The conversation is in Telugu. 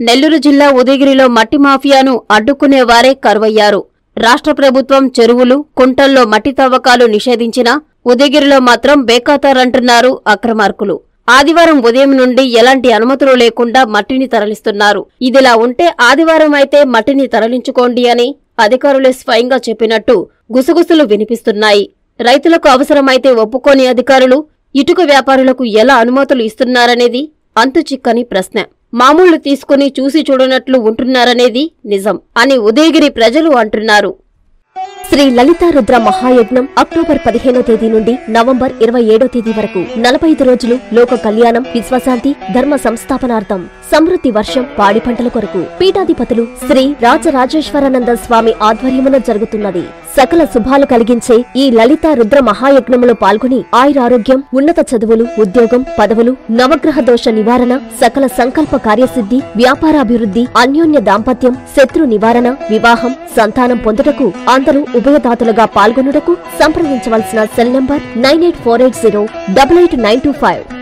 నెల్లూరు జిల్లా ఉదయగిరిలో మట్టి మాఫియాను అడ్డుకునేవారే కరువయ్యారు. రాష్ట్ర ప్రభుత్వం చెరువులు, కుంటల్లో మట్టి తవ్వకాలు నిషేధించినా ఉదయగిరిలో మాత్రం బేఖాతారంటున్నారు అక్రమార్కులు. ఆదివారం ఉదయం నుండి ఎలాంటి అనుమతులు లేకుండా మట్టిని తరలిస్తున్నారు. ఇదిలా ఉంటే ఆదివారం అయితే మట్టిని తరలించుకోండి అని అధికారులే స్వయంగా చెప్పినట్టు గుసగుసలు వినిపిస్తున్నాయి. రైతులకు అవసరమైతే ఒప్పుకోని అధికారులు ఇటుక వ్యాపారులకు ఎలా అనుమతులు ఇస్తున్నారనేది అంతుచిక్కని ప్రశ్న. మామూళ్లు తీసుకుని చూసి చూడనట్లు ఉంటున్నారనేది నిజం అని ఉదయగిరి ప్రజలు అంటున్నారు. శ్రీ లలితా రుద్ర మహాయజ్ఞం అక్టోబర్ 15వ తేదీ నుండి నవంబర్ 27వ తేదీ వరకు 45 రోజులు లోక కళ్యాణం, విశ్వశాంతి, ధర్మ సంస్థాపనార్థం, సమృద్ధి వర్షం, పాడి పంటల కొరకు పీఠాధిపతులు శ్రీ రాజరాజేశ్వరానంద స్వామి ఆధ్వర్యమున జరుగుతున్నది. సకల శుభాలు కలిగించే ఈ లలితా రుద్ర మహాయజ్ఞములో పాల్గొని ఆయురారోగ్యం, ఉన్నత చదువులు, ఉద్యోగం, పదవులు, నవగ్రహ దోష నివారణ, సకల సంకల్ప కార్యసిద్ధి, వ్యాపారాభివృద్ధి, అన్యోన్య దాంపత్యం, శత్రు నివారణ, వివాహం, సంతానం పొందుటకు అందరూ ఉభయదాతలుగా పాల్గొనుటకు సంప్రదించవలసిన సెల్ నంబర్ 9848088925.